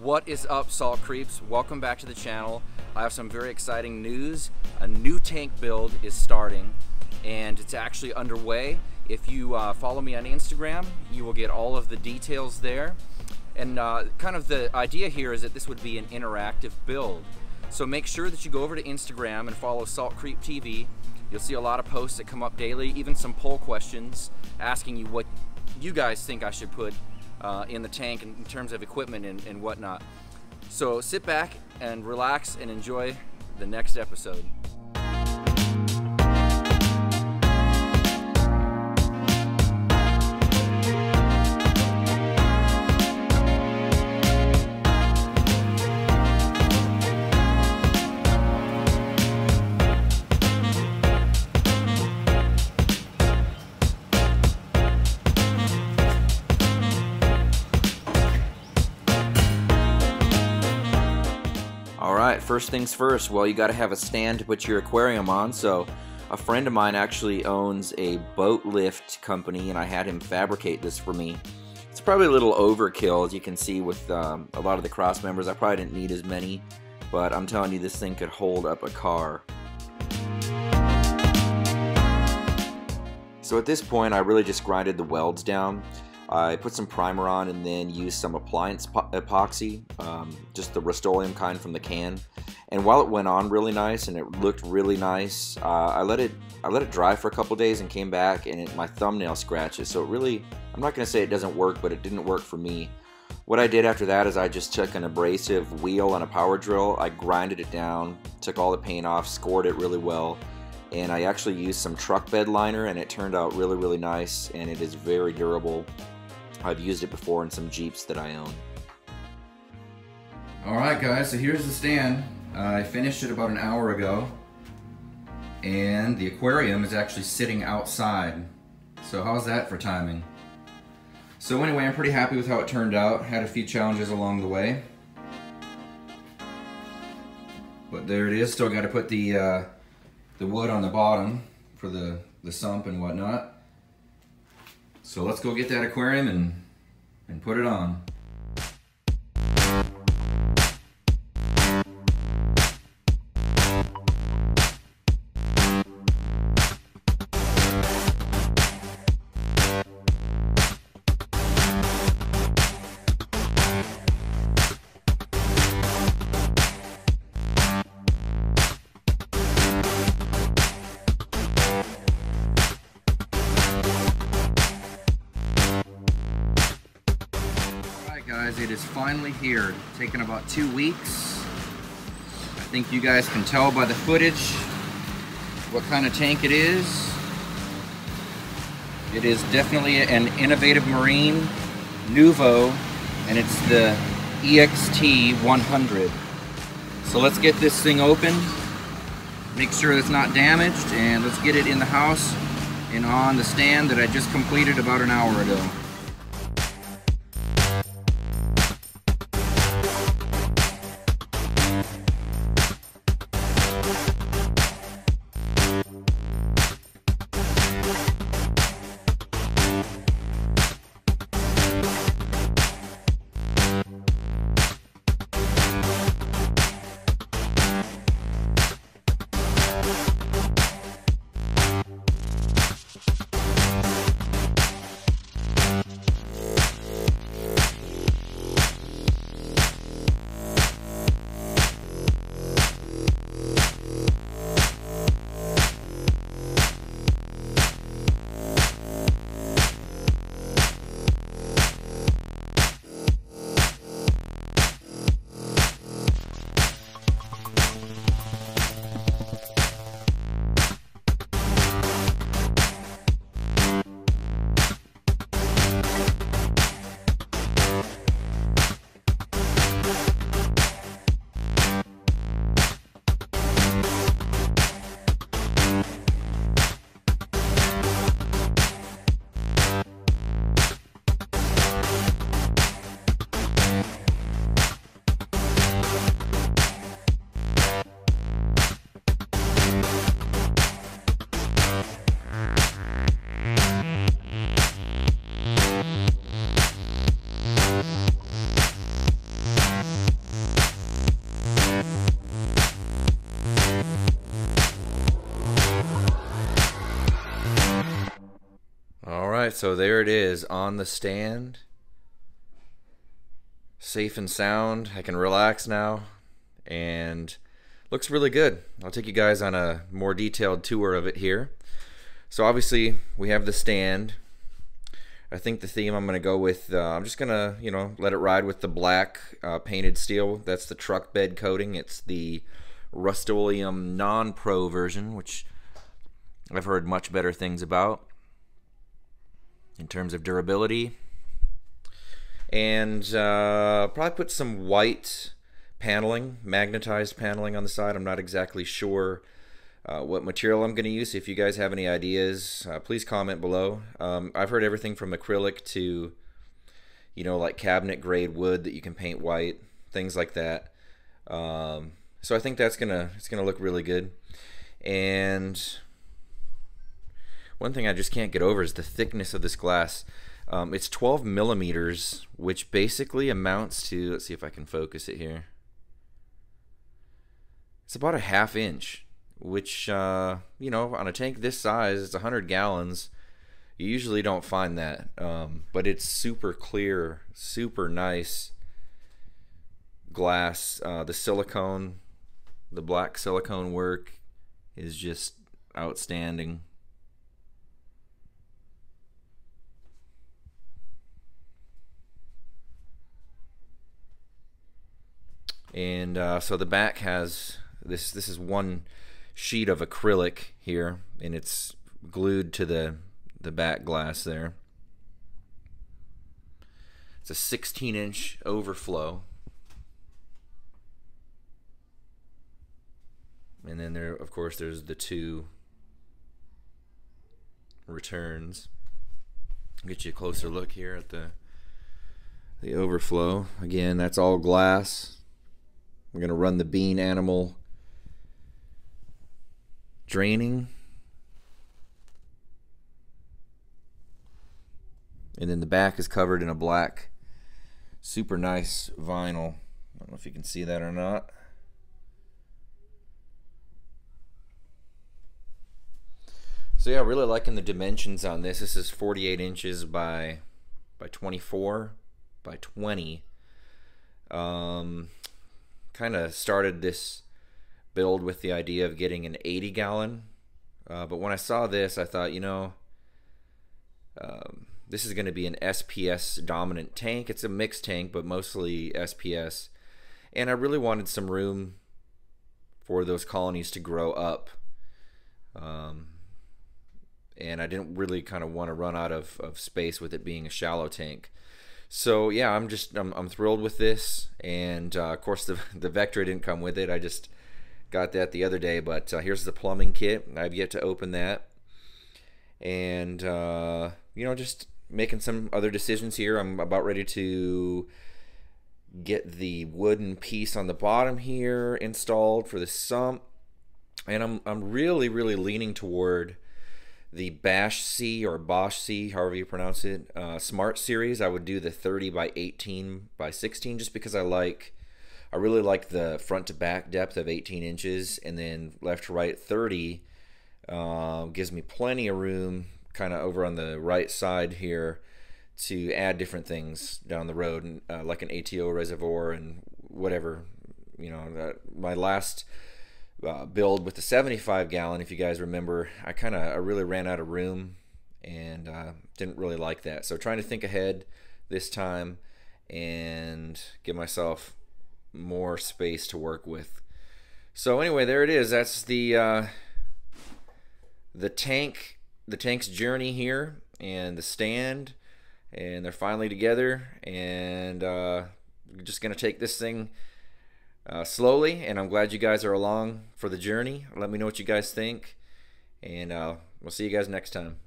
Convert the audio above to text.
What is up, Salt Creeps? Welcome back to the channel. I have some very exciting news. A new tank build is starting and it's actually underway. If you follow me on Instagram, you will get all of the details there. And kind of the idea here is that this would be an interactive build. So make sure that you go over to Instagram and follow Salt Creep TV. You'll see a lot of posts that come up daily, even some poll questions asking you what you guys think I should put in the tank in terms of equipment and whatnot. So sit back and relax and enjoy the next episode. Alright, first things first, well, you gotta have a stand to put your aquarium on. So a friend of mine actually owns a boat lift company and I had him fabricate this for me. It's probably a little overkill, as you can see with a lot of the cross members. I probably didn't need as many, but I'm telling you, this thing could hold up a car. So at this point I really just grinded the welds down. I put some primer on and then used some appliance epoxy, just the Rust-Oleum kind from the can. And while it went on really nice and it looked really nice, I let it dry for a couple days and came back and my thumbnail scratches. So it really, I'm not going to say it doesn't work, but it didn't work for me. What I did after that is I just took an abrasive wheel and a power drill. I grinded it down, took all the paint off, scored it really well. And I actually used some truck bed liner and it turned out really, really nice and it is very durable. I've used it before in some Jeeps that I own. Alright guys, so here's the stand. I finished it about an hour ago and the aquarium is actually sitting outside. So how's that for timing? So anyway, I'm pretty happy with how it turned out. Had a few challenges along the way. But there it is. Still got to put the wood on the bottom for the sump and whatnot. So let's go get that aquarium and put it on. Guys, it is finally here. It's taken about 2 weeks. I think you guys can tell by the footage what kind of tank it is. It is definitely an innovative marine, Nuvo, and it's the EXT100. So let's get this thing open, make sure it's not damaged, and let's get it in the house and on the stand that I just completed about an hour ago. right, so there it is on the stand. Safe and sound. I can relax now, and looks really good. I'll take you guys on a more detailed tour of it here. So obviously we have the stand. I think the theme I'm going to go with, I'm just going to, let it ride with the black painted steel. That's the truck bed coating. It's the Rust-Oleum non-pro version, which I've heard much better things about in terms of durability. And probably put some white paneling, magnetized paneling on the side. I'm not exactly sure what material I'm going to use. If you guys have any ideas, please comment below. I've heard everything from acrylic to, like cabinet grade wood that you can paint white, things like that. So I think it's gonna look really good. And one thing I just can't get over is the thickness of this glass. It's 12 millimeters, which basically amounts to, let's see if I can focus it here. It's about a ½ inch. Which, on a tank this size, it's 100 gallons. You usually don't find that. But it's super clear, super nice glass. The silicone, the black silicone work is just outstanding. And so the back has, this is one sheet of acrylic here, and it's glued to the back glass there. It's a 16-inch overflow, and then there, of course, there's the two returns. I'll get you a closer look here at the overflow. Again, that's all glass. We're gonna run the bean animal draining, and then the back is covered in a black, super nice vinyl. I don't know if you can see that or not. So yeah, really liking the dimensions on this. This is 48 inches by 24 by 20. Kind of started this build with the idea of getting an 80 gallon, but when I saw this, I thought, this is going to be an SPS dominant tank. It's a mixed tank, but mostly SPS, and I really wanted some room for those colonies to grow up, and I didn't really kind of want to run out of space with it being a shallow tank. So yeah, I'm thrilled with this, and of course the Vectra didn't come with it. I just got that the other day, but here's the plumbing kit. I've yet to open that, and just making some other decisions here. I'm about ready to get the wooden piece on the bottom here installed for the sump, and I'm really leaning toward the Bash C or Bosch C, however you pronounce it, Smart Series. I would do the 30 by 18 by 16 just because I really like the front to back depth of 18 inches, and then left to right 30 gives me plenty of room kind of over on the right side here to add different things down the road, like an ATO reservoir and whatever. My last build with the 75 gallon, if you guys remember, I really ran out of room and didn't really like that. So trying to think ahead this time and give myself more space to work with. So anyway, there it is. That's the tank's journey here, and the stand, and they're finally together, and we're just gonna take this thing slowly, and I'm glad you guys are along for the journey. Let me know what you guys think, and we'll see you guys next time.